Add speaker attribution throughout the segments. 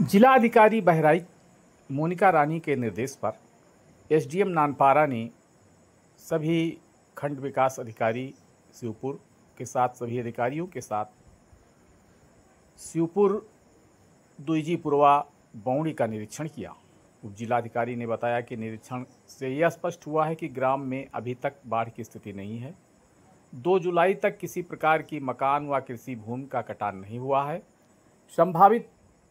Speaker 1: जिला अधिकारी बहराइच मोनिका रानी के निर्देश पर एसडीएम नानपारा ने सभी खंड विकास अधिकारी शिवपुर के साथ सभी अधिकारियों के साथ शिवपुर दुईजीपुरवा बौड़ी का निरीक्षण किया। उप जिलाधिकारी ने बताया कि निरीक्षण से यह स्पष्ट हुआ है कि ग्राम में अभी तक बाढ़ की स्थिति नहीं है। 2 जुलाई तक किसी प्रकार की मकान व कृषि भूमि का कटान नहीं हुआ है। संभावित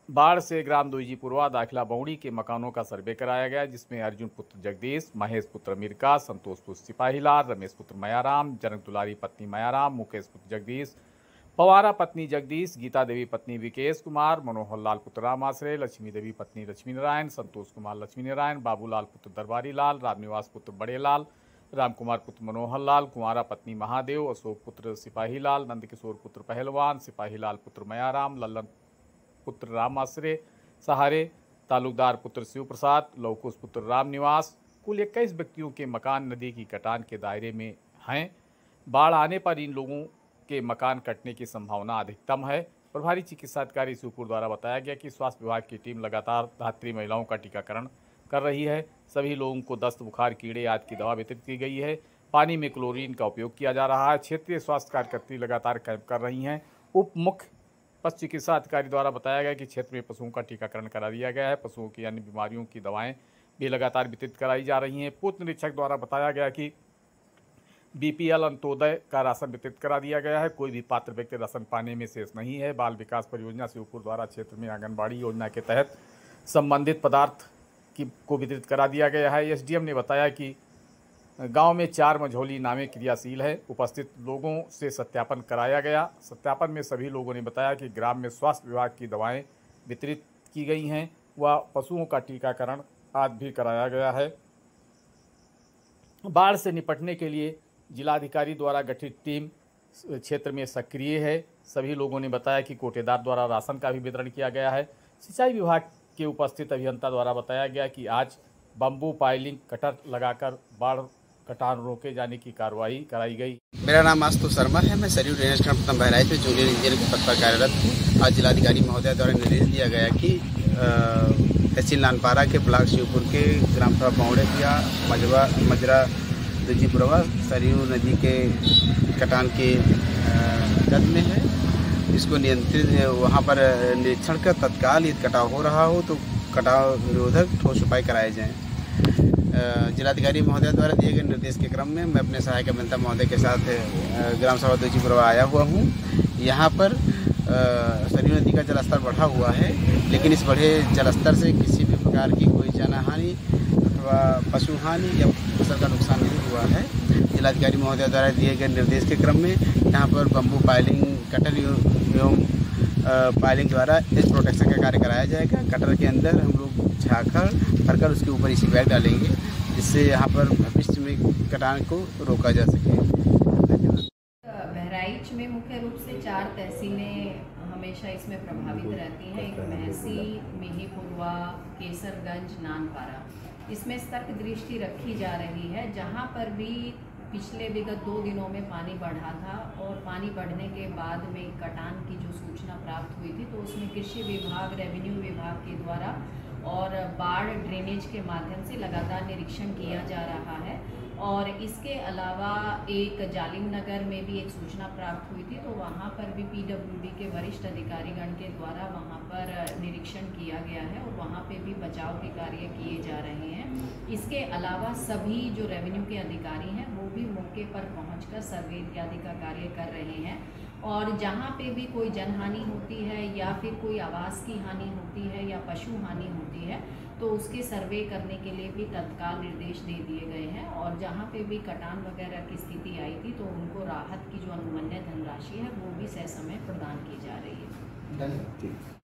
Speaker 1: बाढ़ से ग्राम दुईजीपुरवा दाखिला बौड़ी के मकानों का सर्वे कराया गया, जिसमें अर्जुन पुत्र जगदीश, महेश पुत्र मीरका, संतोष पुत्र सिपाहीलाल, रमेश पुत्र मयाराम, जनक दुलारी पत्नी मयाराम, मुकेश पुत्र जगदीश, पवारा पत्नी जगदीश, गीता देवी पत्नी विकेश कुमार, मनोहर लाल पुत्र राम आश्रय, लक्ष्मी देवी पत्नी लक्ष्मी नारायण, संतोष कुमार लक्ष्मी नारायण, बाबूलाल पुत्र दरबारी लाल, रामनिवास पुत्र बड़े लाल, राम कुमार पुत्र मनोहर लाल, कुमारा पत्नी महादेव, अशोक पुत्र सिपाहीलाल, नंदकिशोर पुत्र पहलवान, सिपाहीलाल पुत्र मयाराम, लल्लन पुत्र राम आश्रय सहारे, तालुकदार पुत्र शिव प्रसाद, लवकुश पुत्र रामनिवास, कुल 21 व्यक्तियों के मकान नदी की कटान के दायरे में हैं। बाढ़ आने पर इन लोगों के मकान कटने की संभावना अधिकतम है। प्रभारी चिकित्सा अधिकारी शिवपुर द्वारा बताया गया कि स्वास्थ्य विभाग की टीम लगातार धात्री महिलाओं का टीकाकरण कर रही है। सभी लोगों को दस्त, बुखार, कीड़े आदि की दवा वितरित की गई है। पानी में क्लोरीन का उपयोग किया जा रहा है। क्षेत्रीय स्वास्थ्य कार्यकर्त्री लगातार कैंप कर रही हैं। उप मुख्य पशु चिकित्सा अधिकारी द्वारा बताया गया कि क्षेत्र में पशुओं का टीकाकरण करा दिया गया है। पशुओं की अन्य बीमारियों की दवाएं भी लगातार वितरित कराई जा रही हैं। पूर्व निरीक्षक द्वारा बताया गया कि बीपीएल अंत्योदय का राशन वितरित करा दिया गया है। कोई भी पात्र व्यक्ति राशन पाने में शेष नहीं है। बाल विकास परियोजना शिवपुर द्वारा क्षेत्र में आंगनबाड़ी योजना के तहत संबंधित पदार्थ को वितरित करा दिया गया है। एसडीएम ने बताया कि गांव में 4 मझौली नावें क्रियाशील है। उपस्थित लोगों से सत्यापन कराया गया। सत्यापन में सभी लोगों ने बताया कि ग्राम में स्वास्थ्य विभाग की दवाएं वितरित की गई हैं व पशुओं का टीकाकरण आदि भी कराया गया है। बाढ़ से निपटने के लिए जिलाधिकारी द्वारा गठित टीम क्षेत्र में सक्रिय है। सभी लोगों ने बताया कि कोटेदार द्वारा राशन का भी वितरण किया गया है। सिंचाई विभाग के उपस्थित अभियंता द्वारा बताया गया कि आज बम्बू पाइलिंग कटर लगाकर बाढ़ कटान रोके जाने की कार्रवाई कराई गई।
Speaker 2: मेरा नाम आशुतोष शर्मा है। मैं सरयू ड्रेनेज खंड बहराइच में जूनियर इंजीनियर के पद पर कार्यरत हूँ। आज जिलाधिकारी महोदय द्वारा निर्देश दिया गया कि तहसील नानपारा के ब्लॉक शिवपुर के ग्राम सभा बौड़िया मजरा दुईजीपुरवा सरयू नदी के कटान के जद में है। इसको नियंत्रित वहाँ पर निरीक्षण कर तत्काल यदि कटाव हो रहा हो तो कटाव निरोधक ठोस उपाय कराए जाएँ। जिलाधिकारी महोदय द्वारा दिए गए निर्देश के क्रम में मैं अपने सहायक अभियंता महोदय के साथ ग्राम सभा दुईजीपुरवा आया हुआ हूँ। यहाँ पर सरयू नदी का जलस्तर बढ़ा हुआ है, लेकिन इस बढ़े जलस्तर से किसी भी प्रकार की कोई जनहानि अथवा पशु हानि या फसल का नुकसान नहीं हुआ है। जिलाधिकारी महोदय द्वारा दिए गए निर्देश के क्रम में यहाँ पर बम्बू पाइलिंग कटर एवं पाइलिंग द्वारा इस प्रोटेक्शन का कार्य कराया जाएगा। कटर के अंदर हम लोग झाखड़ भरकर उसके ऊपर इसी बैग डालेंगे, जिससे यहाँ पर भविष्य में कटान को रोका जा सके।
Speaker 3: बहराइच में मुख्य रूप से 4 तहसीलें हमेशा इसमें प्रभावित रहती हैं। एक महसी, मिहीपुरवा, केसरगंज, नानपारा। इसमें सतर्क दृष्टि रखी जा रही है। जहाँ पर भी पिछले विगत 2 दिनों में पानी बढ़ा था और पानी बढ़ने के बाद में कटान की जो सूचना प्राप्त हुई थी, तो उसमें कृषि विभाग, रेवेन्यू विभाग के द्वारा और बाढ़ ड्रेनेज के माध्यम से लगातार निरीक्षण किया जा रहा है। और इसके अलावा एक जालिम नगर में भी एक सूचना प्राप्त हुई थी, तो वहाँ पर भी पीडब्ल्यूडी के वरिष्ठ अधिकारीगण के द्वारा वहाँ पर निरीक्षण किया गया है और वहाँ पे भी बचाव के कार्य किए जा रहे हैं। इसके अलावा सभी जो रेवेन्यू के अधिकारी हैं वो भी मौके पर पहुंचकर सर्वे इत्यादि का कार्य कर रहे हैं। और जहाँ पे भी कोई जनहानि होती है या फिर कोई आवास की हानि होती है या पशु हानि होती है, तो उसके सर्वे करने के लिए भी तत्काल निर्देश दे दिए गए हैं। और जहाँ पे भी कटान वगैरह की स्थिति आई थी, तो उनको राहत की जो अनुमन्य धनराशि है वो भी ससमय प्रदान की जा रही है।